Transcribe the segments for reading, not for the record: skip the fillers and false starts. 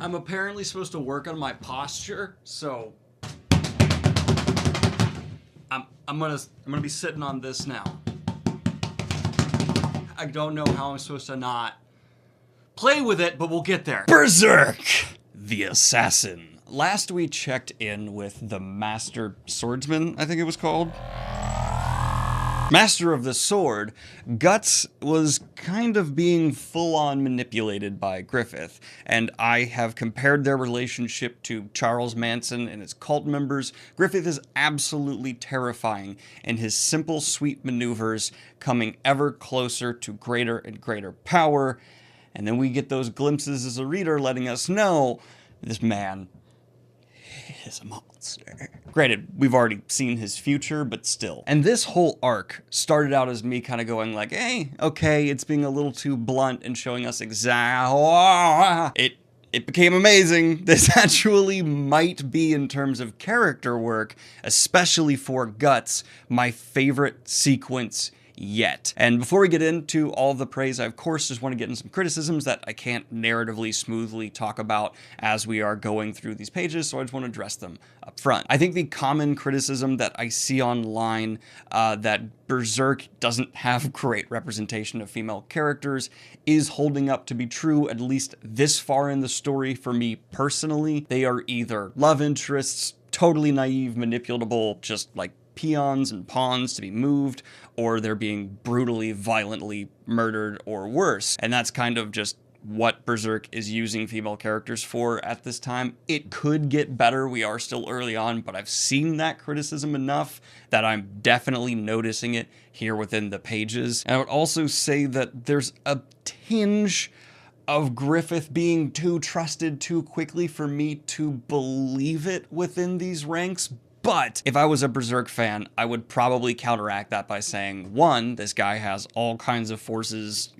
I'm apparently supposed to work on my posture, so I'm gonna be sitting on this now. I don't know how I'm supposed to not play with it, but we'll get there. Berserk, the assassin. Last we checked in with the Master Swordsman, I think it was called. Master of the Sword, Guts was kind of being full-on manipulated by Griffith, and I have compared their relationship to Charles Manson and his cult members. Griffith is absolutely terrifying in his simple, sweet maneuvers, coming ever closer to greater and greater power, and then we get those glimpses as a reader letting us know this man is a monster. Granted, we've already seen his future, but still. And this whole arc started out as me kind of going like, hey, okay, it's being a little too blunt and showing us It became amazing. This actually might be, in terms of character work, especially for Guts, my favorite sequence yet. And before we get into all of the praise, I of course just want to get in some criticisms that I can't narratively smoothly talk about as we are going through these pages, so I just want to address them up front. I think the common criticism that I see online that Berserk doesn't have great representation of female characters is holding up to be true, at least this far in the story for me personally. They are either love interests, totally naive, manipulatable, just like peons and pawns to be moved, or they're being brutally, violently murdered or worse. And that's kind of just what Berserk is using female characters for at this time. It could get better, we are still early on, but I've seen that criticism enough that I'm definitely noticing it here within the pages. And I would also say that there's a tinge of Griffith being too trusted too quickly for me to believe it within these ranks. But if I was a Berserk fan, I would probably counteract that by saying, one, this guy has all kinds of forces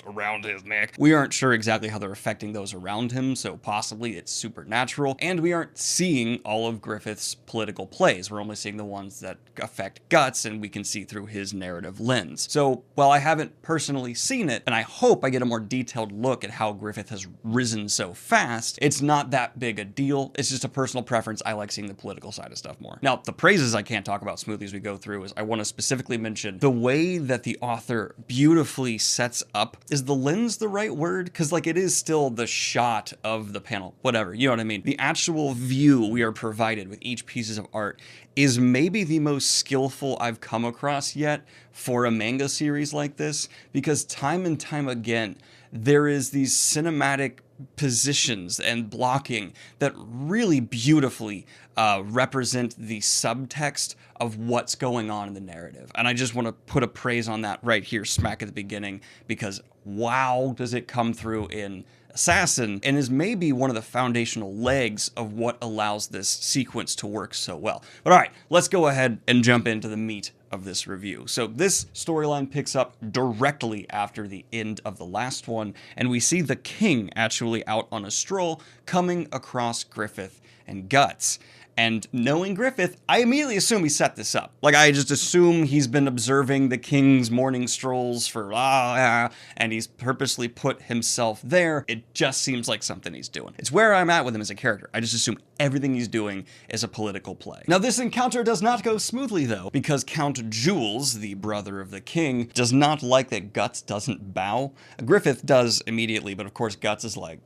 around his neck. We aren't sure exactly how they're affecting those around him, so possibly it's supernatural. And we aren't seeing all of Griffith's political plays. We're only seeing the ones that affect Guts, and we can see through his narrative lens. So while I haven't personally seen it, and I hope I get a more detailed look at how Griffith has risen so fast, it's not that big a deal. It's just a personal preference. I like seeing the political side of stuff more. Now, the praises I can't talk about smoothly as we go through is I want to specifically mention the way that the author beautifully sets up. Is the lens the right word? Because like it is still the shot of the panel, whatever, you know what I mean? The actual view we are provided with each piece of art is maybe the most skillful I've come across yet for a manga series like this, because time and time again, there is these cinematic positions and blocking that really beautifully represent the subtext of what's going on in the narrative. And I just want to put a praise on that right here, smack at the beginning, because wow, does it come through in Assassin, and is maybe one of the foundational legs of what allows this sequence to work so well. But all right, let's go ahead and jump into the meat of this review. So this storyline picks up directly after the end of the last one, and we see the king actually out on a stroll coming across Griffith and Guts. And knowing Griffith, I immediately assume he set this up. Like, I just assume he's been observing the king's morning strolls for and he's purposely put himself there. It just seems like something he's doing. It's where I'm at with him as a character. I just assume everything he's doing is a political play. Now, this encounter does not go smoothly, though, because Count Jules, the brother of the king, does not like that Guts doesn't bow. Griffith does immediately, but of course Guts is like...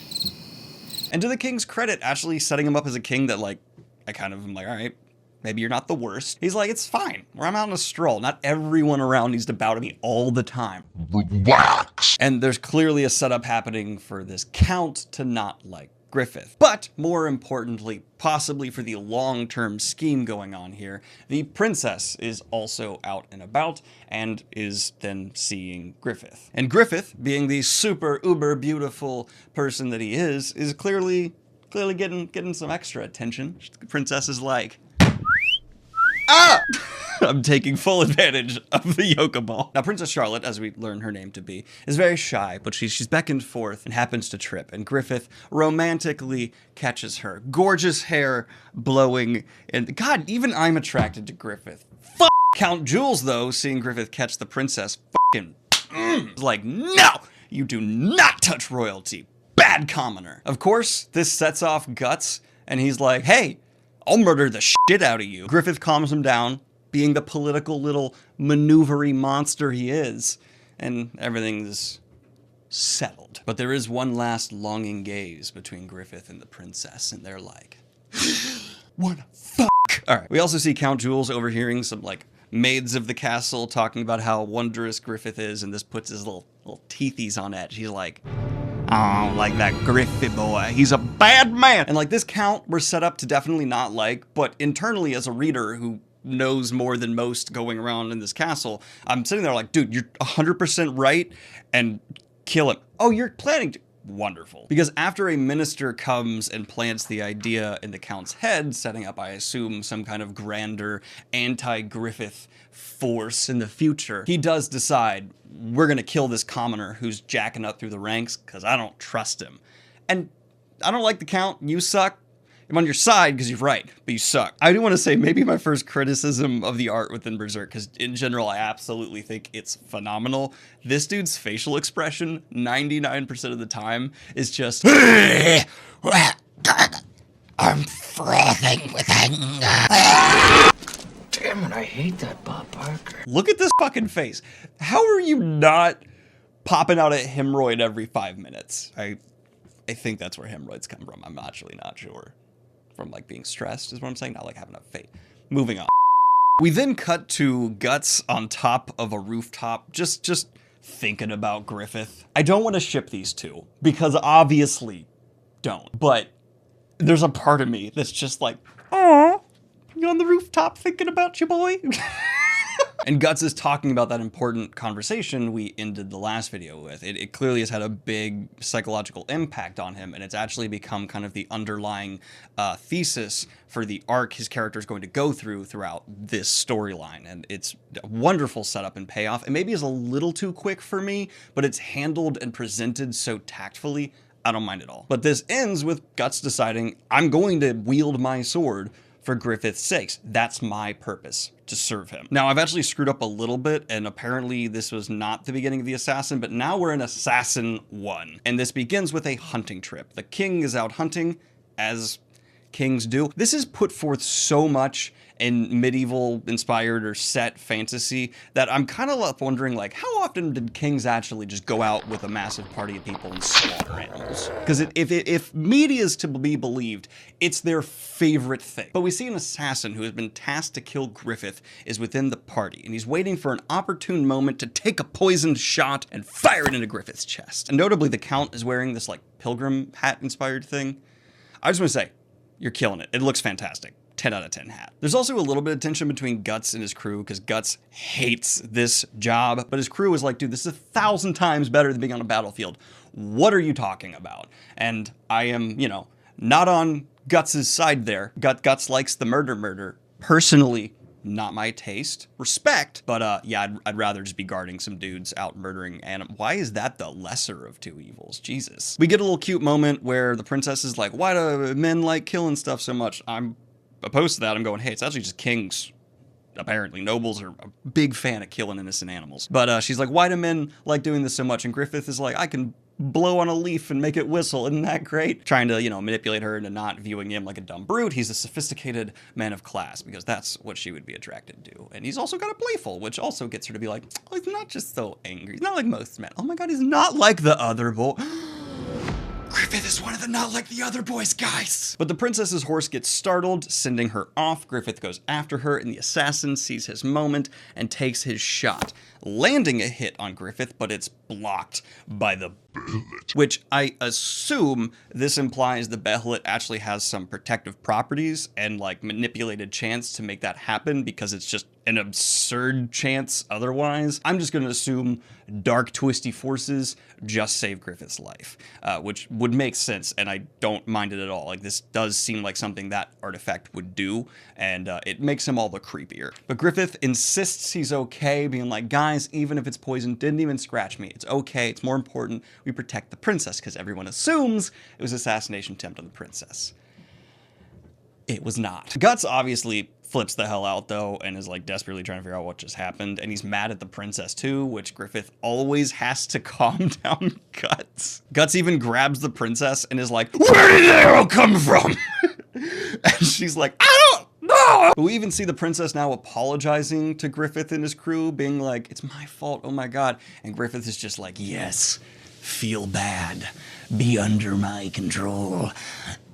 And to the king's credit, actually setting him up as a king that, like, I kind of am like, all right, maybe you're not the worst. He's like, it's fine. I'm out on a stroll. Not everyone around needs to bow to me all the time. Relax. And there's clearly a setup happening for this count to not like Griffith. But more importantly, possibly for the long-term scheme going on here, the princess is also out and about and is then seeing Griffith. And Griffith, being the super uber beautiful person that he is clearly getting some extra attention. The princess is like, ah! I'm taking full advantage of the yoga ball. Now, Princess Charlotte, as we learn her name to be, is very shy, but she's back and forth and happens to trip, and Griffith romantically catches her. Gorgeous hair blowing, and God, even I'm attracted to Griffith. F*** Count Jules, though, seeing Griffith catch the princess, fucking like, no! You do not touch royalty. bad commoner. Of course, this sets off Guts, and he's like, hey, I'll murder the shit out of you. Griffith calms him down, being the political little maneuvery monster he is, and everything's settled. But there is one last longing gaze between Griffith and the princess, and they're like, what the fuck? All right, we also see Count Jules overhearing some, like, maids of the castle talking about how wondrous Griffith is, and this puts his little teethies on edge. He's like, oh, like that Griffith boy. He's a bad man. And like this Count we're set up to definitely not like, but internally as a reader who knows more than most going around in this castle, I'm sitting there like, dude, you're 100% right, and kill him. Oh, you're planning to. Wonderful. Because after a minister comes and plants the idea in the Count's head, setting up, I assume, some kind of grander anti-Griffith force in the future, he does decide, we're gonna kill this commoner who's jacking up through the ranks, because I don't trust him. And I don't like the Count, you suck. I'm on your side because you're right, but you suck. I do want to say maybe my first criticism of the art within Berserk, because in general I absolutely think it's phenomenal. This dude's facial expression 99% of the time is just I'm frothing with anger. Damn it, I hate that Bob Barker. Look at this fucking face. How are you not popping out a hemorrhoid every 5 minutes? I think that's where hemorrhoids come from. I'm actually not sure. From like being stressed is what I'm saying, not like having a fate. Moving on. We then cut to Guts on top of a rooftop, just thinking about Griffith. I don't want to ship these two, because obviously don't. But there's a part of me that's just like, oh, you're on the rooftop thinking about you, boy. And Guts is talking about that important conversation we ended the last video with. It clearly has had a big psychological impact on him, and it's actually become kind of the underlying thesis for the arc his character is going to go through throughout this storyline. And it's a wonderful setup and payoff. It maybe is a little too quick for me, but it's handled and presented so tactfully, I don't mind at all. But this ends with Guts deciding, I'm going to wield my sword for Griffith's sakes. That's my purpose, to serve him. Now, I've actually screwed up a little bit, and apparently this was not the beginning of the Assassin, but now we're in Assassin 1. And this begins with a hunting trip. The king is out hunting, as kings do. This is put forth so much in medieval inspired or set fantasy that I'm kind of left wondering, like, how often did kings actually just go out with a massive party of people and slaughter animals? Because if media is to be believed, it's their favorite thing. But we see an assassin who has been tasked to kill Griffith is within the party, and he's waiting for an opportune moment to take a poisoned shot and fire it into Griffith's chest. And notably, the Count is wearing this like pilgrim hat inspired thing. I just want to say, you're killing it. It looks fantastic. 10 out of 10 hat. There's also a little bit of tension between Guts and his crew, because Guts hates this job, but his crew is like, dude, this is 1,000 times better than being on a battlefield. What are you talking about? And I am, you know, not on Guts' side there. Guts likes the murder. Personally, not my taste. Respect, but yeah, I'd rather just be guarding some dudes out murdering animals. Why is that the lesser of two evils? Jesus. We get a little cute moment where the princess is like, why do men like killing stuff so much? I'm opposed to that. I'm going, hey, it's actually just kings. Apparently, nobles are a big fan of killing innocent animals. But she's like, why do men like doing this so much? And Griffith is like, I can blow on a leaf and make it whistle. Isn't that great? Trying to, you know, manipulate her into not viewing him like a dumb brute. He's a sophisticated man of class, because that's what she would be attracted to. And he's also kind of playful, which also gets her to be like, oh, he's not just so angry. He's not like most men. Oh my God, he's not like the other boy. Griffith is one of the not like the other boys, guys. But the princess's horse gets startled, sending her off. Griffith goes after her, and the assassin sees his moment and takes his shot, landing a hit on Griffith, but it's blocked by the Behelit, which I assume this implies the Behelit actually has some protective properties and like manipulated chance to make that happen, because it's just an absurd chance otherwise. I'm just going to assume dark, twisty forces just save Griffith's life, which would make sense, and I don't mind it at all. Like, this does seem like something that artifact would do, and it makes him all the creepier. But Griffith insists he's okay, being like, guys, even if it's poison, didn't even scratch me. It's okay. It's more important we protect the princess, because everyone assumes it was an assassination attempt on the princess. It was not. Guts obviously flips the hell out though and is like desperately trying to figure out what just happened, and he's mad at the princess too, which Griffith always has to calm down Guts. Guts even grabs the princess and is like, "Where did the arrow come from?" And she's like, "I don't know." But we even see the princess now apologizing to Griffith and his crew, being like, "It's my fault, oh my god." And Griffith is just like, "Yes, feel bad. Be under my control.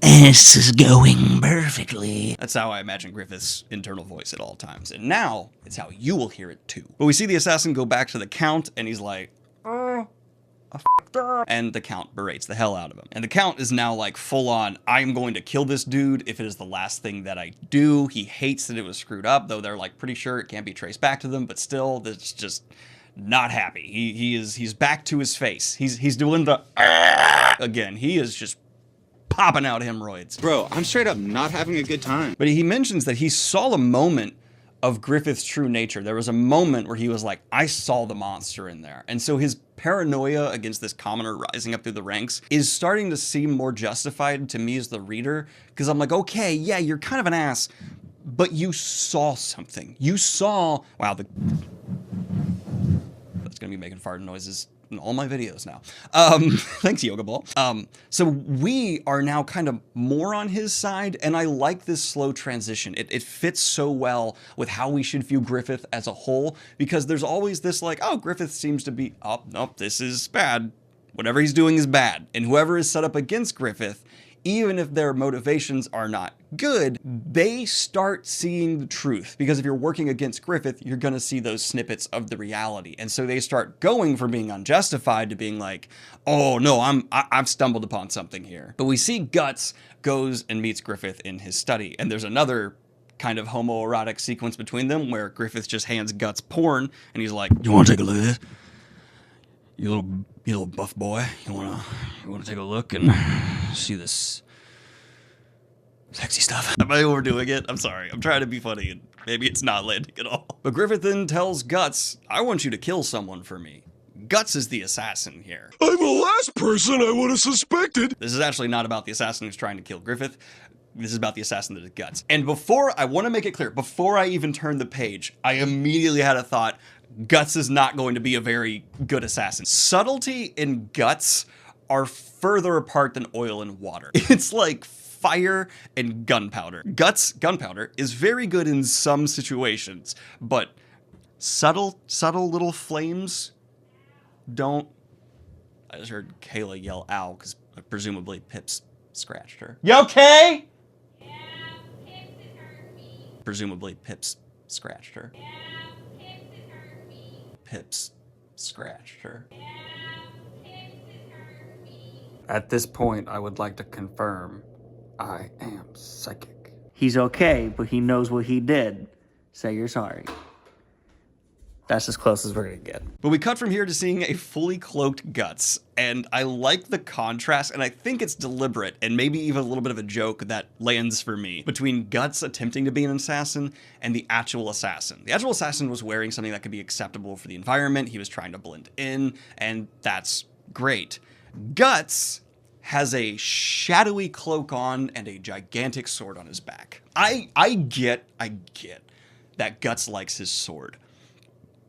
This is going perfectly." That's how I imagine Griffith's internal voice at all times. And now, it's how you will hear it too. But we see the assassin go back to the Count, and he's like, "Oh, I f***ed up." And the Count berates the hell out of him. And the Count is now like full on, "I am going to kill this dude if it is the last thing that I do." He hates that it was screwed up, though they're like pretty sure it can't be traced back to them, but still, that's just not happy. He's back to his face. He's doing the again. He is just popping out hemorrhoids. Bro, I'm straight up not having a good time. But he mentions that he saw a moment of Griffith's true nature. There was a moment where he was like, "I saw the monster in there." And so his paranoia against this commoner rising up through the ranks is starting to seem more justified to me as the reader, because I'm like, okay, yeah, you're kind of an ass, but you saw something. You saw, wow, that's gonna be making fart noises in all my videos now. Thanks, Yoga Ball. So we are now kind of more on his side, and I like this slow transition. It fits so well with how we should view Griffith as a whole, because there's always this like, oh, Griffith seems to be, oh, nope, this is bad. Whatever he's doing is bad. And whoever is set up against Griffith, even if their motivations are not good, they start seeing the truth. Because if you're working against Griffith, you're going to see those snippets of the reality. And so they start going from being unjustified to being like, oh no, I've stumbled upon something here. But we see Guts goes and meets Griffith in his study. And there's another kind of homoerotic sequence between them where Griffith just hands Guts porn and he's like, "You want to take a look at this? You little buff boy, you wanna take a look and see this sexy stuff?" Am I overdoing it? I'm sorry. I'm trying to be funny and maybe it's not landing at all. But Griffith then tells Guts, "I want you to kill someone for me." Guts is the assassin here. "I'm the last person I would have suspected." This is actually not about the assassin who's trying to kill Griffith. This is about the assassin that is Guts. And I want to make it clear, before I even turned the page, I immediately had a thought, Guts is not going to be a very good assassin. Subtlety and Guts are further apart than oil and water. It's like fire and gunpowder. Guts, gunpowder, is very good in some situations, but subtle little flames don't. I just heard Kayla yell ow, because presumably Pips scratched her. You okay? Yeah, Pips has hurt me. Presumably Pips scratched her. Yeah, Pips has hurt me. Pips scratched her. Yeah, Pips has hurt me. At this point, I would like to confirm I am psychic. He's okay, but he knows what he did. Say you're sorry. That's as close as we're gonna get. But we cut from here to seeing a fully cloaked Guts, and I like the contrast, and I think it's deliberate, and maybe even a little bit of a joke that lands for me, between Guts attempting to be an assassin and the actual assassin. The actual assassin was wearing something that could be acceptable for the environment, he was trying to blend in, and that's great. Guts has a shadowy cloak on and a gigantic sword on his back. I get that Guts likes his sword.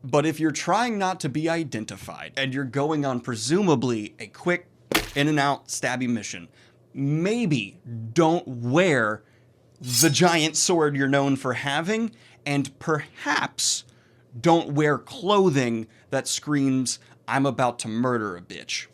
But if you're trying not to be identified and you're going on presumably a quick in and out stabby mission, maybe don't wear the giant sword you're known for having, and perhaps don't wear clothing that screams, "I'm about to murder a bitch."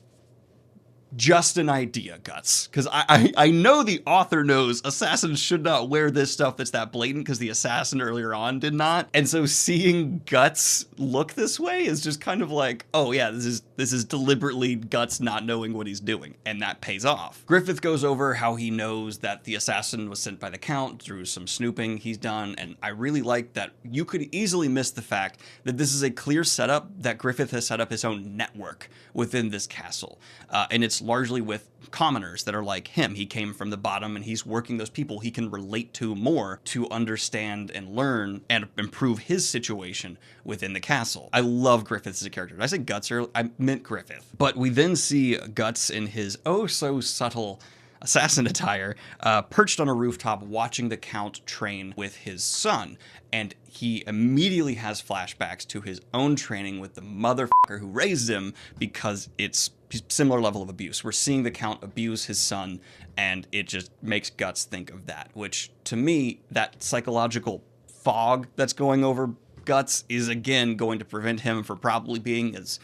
Just an idea, Guts. Because I know the author knows assassins should not wear this stuff that's that blatant, because the assassin earlier on did not. And so seeing Guts look this way is just kind of like, oh yeah, this is deliberately Guts not knowing what he's doing. And that pays off. Griffith goes over how he knows that the assassin was sent by the Count through some snooping he's done. And I really like that you could easily miss the fact that this is a clear setup that Griffith has set up his own network within this castle. And it's largely with commoners that are like him. He came from the bottom and he's working those people he can relate to more to understand and learn and improve his situation within the castle. I love Griffith as a character. Did I say Guts earlier? I meant Griffith. But we then see Guts in his oh so subtle assassin attire, perched on a rooftop watching the Count train with his son. And he immediately has flashbacks to his own training with the motherfucker who raised him, because it's similar level of abuse. We're seeing the Count abuse his son, and it just makes Guts think of that, which to me, that psychological fog that's going over Guts is again going to prevent him from probably being as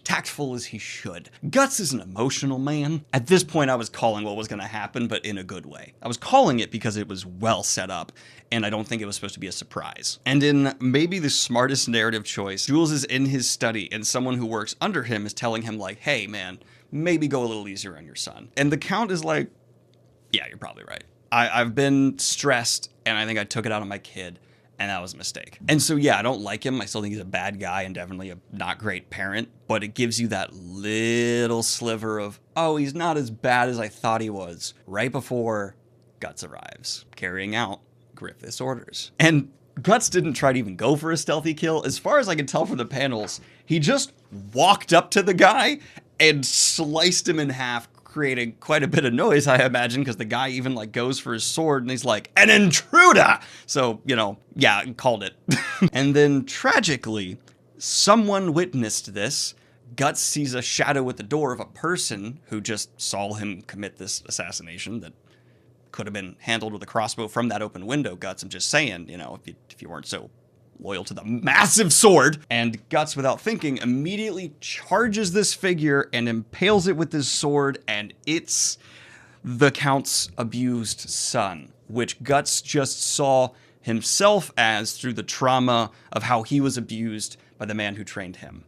tactful as he should. Guts is an emotional man. At this point, I was calling what was going to happen, but in a good way. I was calling it because it was well set up, and I don't think it was supposed to be a surprise. And in maybe the smartest narrative choice, Jules is in his study, and someone who works under him is telling him like, hey man, maybe go a little easier on your son. And the Count is like, yeah, you're probably right. I've been stressed, and I think I took it out on my kid. And that was a mistake. And so, yeah, I don't like him. I still think he's a bad guy and definitely a not great parent. But it gives you that little sliver of, oh, he's not as bad as I thought he was, right before Guts arrives, carrying out Griffith's orders. And Guts didn't try to even go for a stealthy kill. As far as I can tell from the panels, he just walked up to the guy and sliced him in half, creating quite a bit of noise, I imagine, because the guy even like goes for his sword and he's like, an intruder! So, you know, yeah, called it. And then tragically, someone witnessed this. Guts sees a shadow at the door of a person who just saw him commit this assassination that could have been handled with a crossbow from that open window, Guts. I'm just saying, you know, if you weren't so loyal to the massive sword. And Guts, without thinking, immediately charges this figure and impales it with his sword, and it's the Count's abused son, which Guts just saw himself as through the trauma of how he was abused by the man who trained him.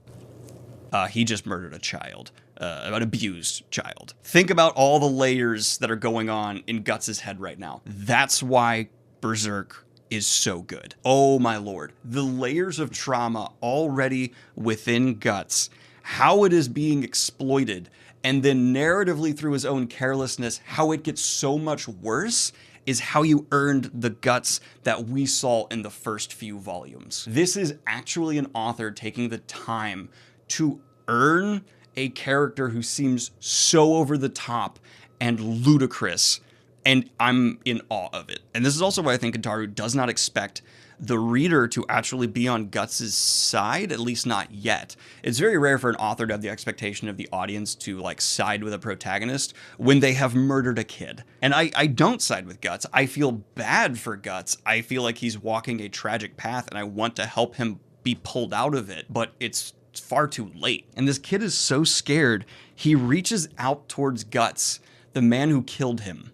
He just murdered a child. An abused child. Think about all the layers that are going on in Guts' head right now. That's why Berserk is so good. Oh my lord. The layers of trauma already within Guts, how it is being exploited, and then narratively through his own carelessness, how it gets so much worse is how you earned the Guts that we saw in the first few volumes. This is actually an author taking the time to earn a character who seems so over the top and ludicrous, and I'm in awe of it. And this is also why I think Kentaro does not expect the reader to actually be on Guts' side, at least not yet. It's very rare for an author to have the expectation of the audience to like side with a protagonist when they have murdered a kid. And I don't side with Guts. I feel bad for Guts. I feel like he's walking a tragic path and I want to help him be pulled out of it, but it's far too late. And this kid is so scared, he reaches out towards Guts, the man who killed him.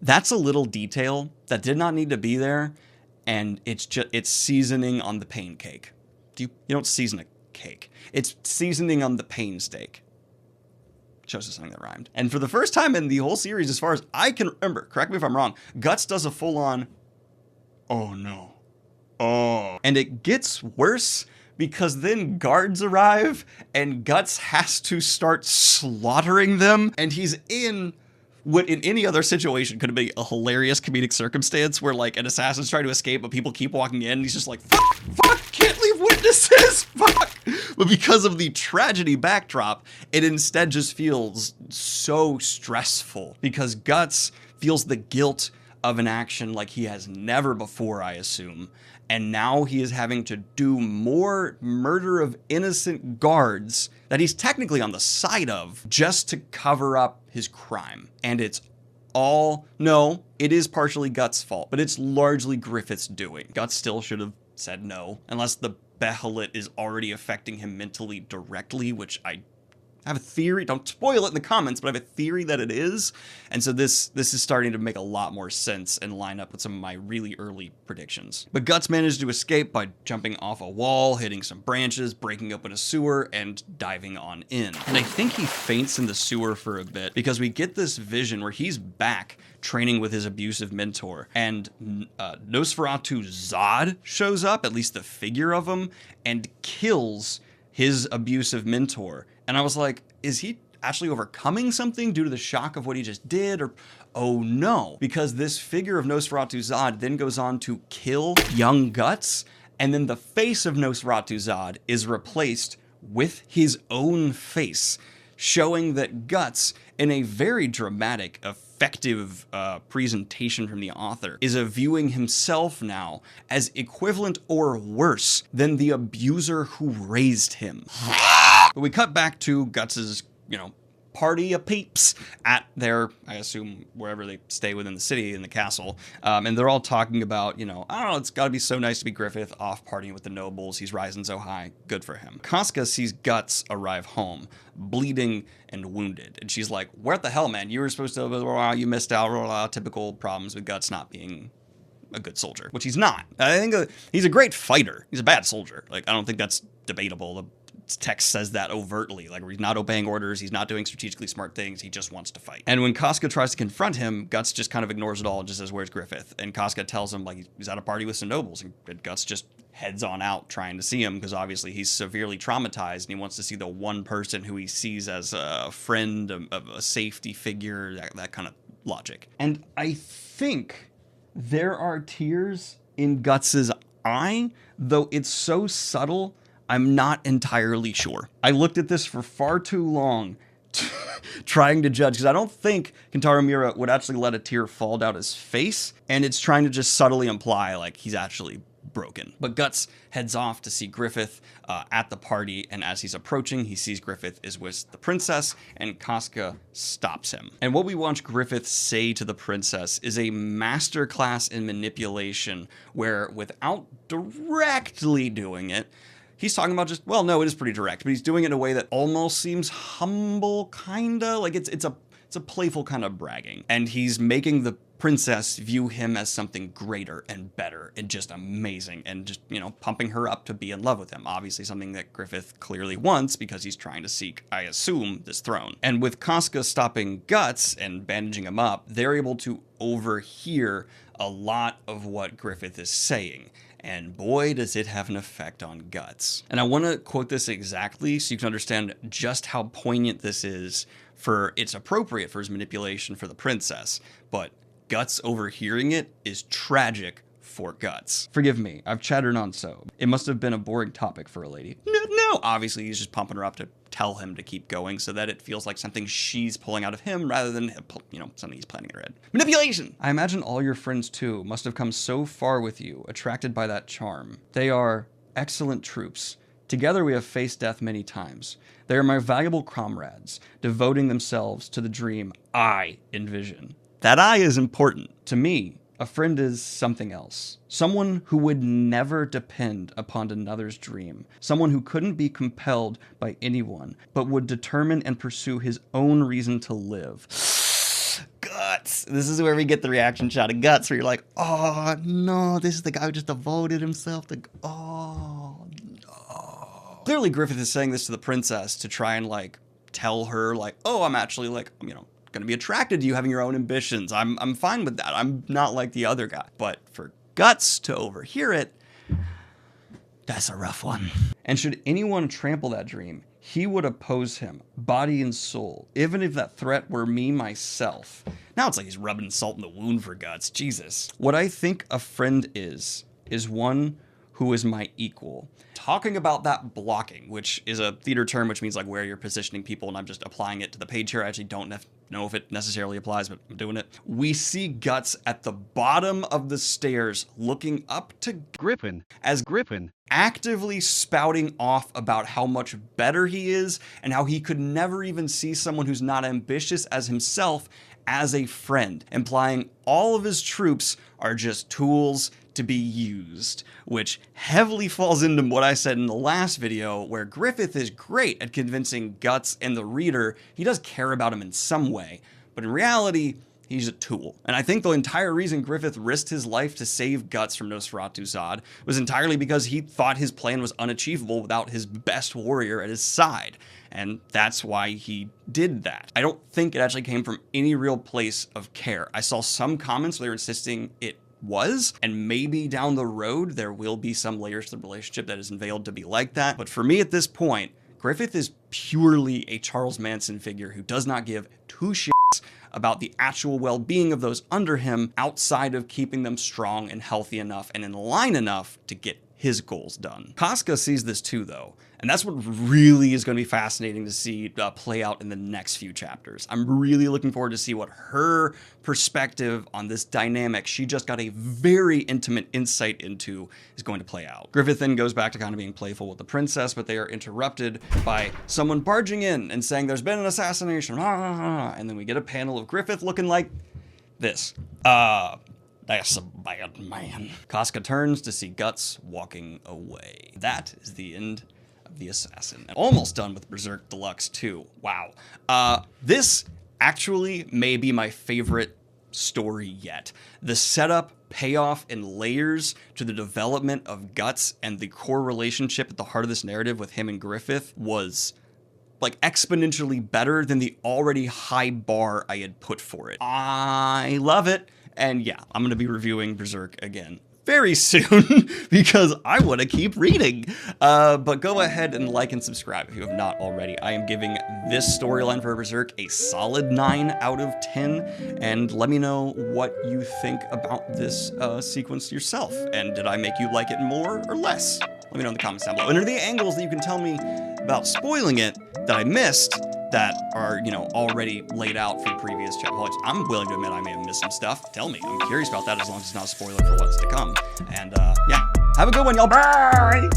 That's a little detail that did not need to be there, and it's seasoning on the pain cake. You don't season a cake. It's seasoning on the pain steak. Shows us something that rhymed. And for the first time in the whole series, as far as I can remember, correct me if I'm wrong, Guts does a full-on, oh no, oh. And it gets worse because then guards arrive and Guts has to start slaughtering them, and he's in what in any other situation could have been a hilarious comedic circumstance where like an assassin's trying to escape but people keep walking in and he's just like, fuck, can't leave witnesses, fuck. But because of the tragedy backdrop, it instead just feels so stressful because Guts feels the guilt of an action like he has never before, I assume. And now he is having to do more murder of innocent guards that he's technically on the side of just to cover up his crime. And it's all, no, it is partially Guts' fault, but it's largely Griffith's doing. Guts still should have said no, unless the Behelit is already affecting him mentally directly, which I have a theory, don't spoil it in the comments, but I have a theory that it is. And so this is starting to make a lot more sense and line up with some of my really early predictions. But Guts managed to escape by jumping off a wall, hitting some branches, breaking open a sewer, and diving on in. And I think he faints in the sewer for a bit because we get this vision where he's back training with his abusive mentor, and Nosferatu Zod shows up, at least the figure of him, and kills his abusive mentor. And I was like, is he actually overcoming something due to the shock of what he just did? Or, oh no, because this figure of Nosferatu Zod then goes on to kill young Guts, and then the face of Nosferatu Zod is replaced with his own face, showing that Guts, in a very dramatic, effective presentation from the author, is of viewing himself now as equivalent or worse than the abuser who raised him. But we cut back to Guts's, party of peeps at their, I assume, wherever they stay within the city, in the castle. And they're all talking about, I don't know, it's got to be so nice to be Griffith off partying with the nobles. He's rising so high. Good for him. Casca sees Guts arrive home, bleeding and wounded. And she's like, what the hell, man? You were supposed to, you missed out. Typical problems with Guts not being a good soldier, which he's not. I think he's a great fighter. He's a bad soldier. Like, I don't think that's debatable. The text says that overtly, like he's not obeying orders, he's not doing strategically smart things, he just wants to fight. And when Casca tries to confront him, Guts just kind of ignores it all and just says, where's Griffith? And Casca tells him like he's at a party with some nobles, and Guts just heads on out trying to see him because obviously he's severely traumatized and he wants to see the one person who he sees as a friend, a safety figure, that kind of logic. And I think there are tears in Guts's eye, though it's so subtle I'm not entirely sure. I looked at this for far too long trying to judge, because I don't think Kentaro Miura would actually let a tear fall down his face, and it's trying to just subtly imply like he's actually broken. But Guts heads off to see Griffith at the party, and as he's approaching, he sees Griffith is with the princess, and Casca stops him. And what we watch Griffith say to the princess is a masterclass in manipulation, where without directly doing it, he's talking about just, well, no, it is pretty direct, but he's doing it in a way that almost seems humble, kinda. Like it's a playful kind of bragging. And he's making the princess view him as something greater and better and just amazing, and just, pumping her up to be in love with him. Obviously something that Griffith clearly wants because he's trying to seek, I assume, this throne. And with Casca stopping Guts and bandaging him up, they're able to overhear a lot of what Griffith is saying. And boy, does it have an effect on Guts. And I want to quote this exactly so you can understand just how poignant this is. It's appropriate for his manipulation for the princess, but Guts overhearing it is tragic for Guts. Forgive me, I've chattered on so. It must have been a boring topic for a lady. No, obviously he's just pumping her up to tell him to keep going so that it feels like something she's pulling out of him rather than, something he's planning in her head. Manipulation! I imagine all your friends too must have come so far with you, attracted by that charm. They are excellent troops. Together we have faced death many times. They are my valuable comrades, devoting themselves to the dream I envision. That I is important. To me, a friend is something else. Someone who would never depend upon another's dream. Someone who couldn't be compelled by anyone, but would determine and pursue his own reason to live. Guts. This is where we get the reaction shot of Guts, where you're like, oh no, this is the guy who just devoted himself to, oh no. Clearly Griffith is saying this to the princess to try and tell her oh, I'm actually going to be attracted to you having your own ambitions. I'm fine with that. I'm not like the other guy. But for Guts to overhear it, that's a rough one. And should anyone trample that dream, he would oppose him, body and soul, even if that threat were me myself. Now it's like he's rubbing salt in the wound for Guts. Jesus. What I think a friend is one who is my equal. Talking about that blocking, which is a theater term, which means where you're positioning people, and I'm just applying it to the page here. I actually don't know if it necessarily applies, but I'm doing it. We see Guts at the bottom of the stairs looking up to Griffin, actively spouting off about how much better he is and how he could never even see someone who's not ambitious as himself as a friend, implying all of his troops are just tools to be used, which heavily falls into what I said in the last video, where Griffith is great at convincing Guts and the reader he does care about him in some way, but in reality, he's a tool. And I think the entire reason Griffith risked his life to save Guts from Nosferatu Zod was entirely because he thought his plan was unachievable without his best warrior at his side. And that's why he did that. I don't think it actually came from any real place of care. I saw some comments where they were insisting it was, and maybe down the road there will be some layers to the relationship that is unveiled to be like that. But for me at this point, Griffith is purely a Charles Manson figure who does not give two shits about the actual well-being of those under him outside of keeping them strong and healthy enough and in line enough to get his goals done. Casca sees this too, though, and that's what really is going to be fascinating to see play out in the next few chapters. I'm really looking forward to see what her perspective on this dynamic she just got a very intimate insight into is going to play out. Griffith then goes back to kind of being playful with the princess, but they are interrupted by someone barging in and saying there's been an assassination, and then we get a panel of Griffith looking like this. That's a bad man. Casca turns to see Guts walking away. That is the end of The Assassin. Almost done with Berserk Deluxe 2. Wow. This actually may be my favorite story yet. The setup, payoff, and layers to the development of Guts and the core relationship at the heart of this narrative with him and Griffith was like exponentially better than the already high bar I had put for it. I love it. And yeah, I'm going to be reviewing Berserk again very soon because I want to keep reading. But go ahead and like and subscribe if you have not already. I am giving this storyline for Berserk a solid 9 out of 10. And let me know what you think about this sequence yourself. And did I make you like it more or less? Let me know in the comments down below. And are there angles that you can tell me about spoiling it that I missed that are, you know, already laid out from previous chapters? I'm willing to admit I may have missed some stuff. Tell me. I'm curious about that as long as it's not a spoiler for what's to come. And yeah, have a good one, y'all. Bye!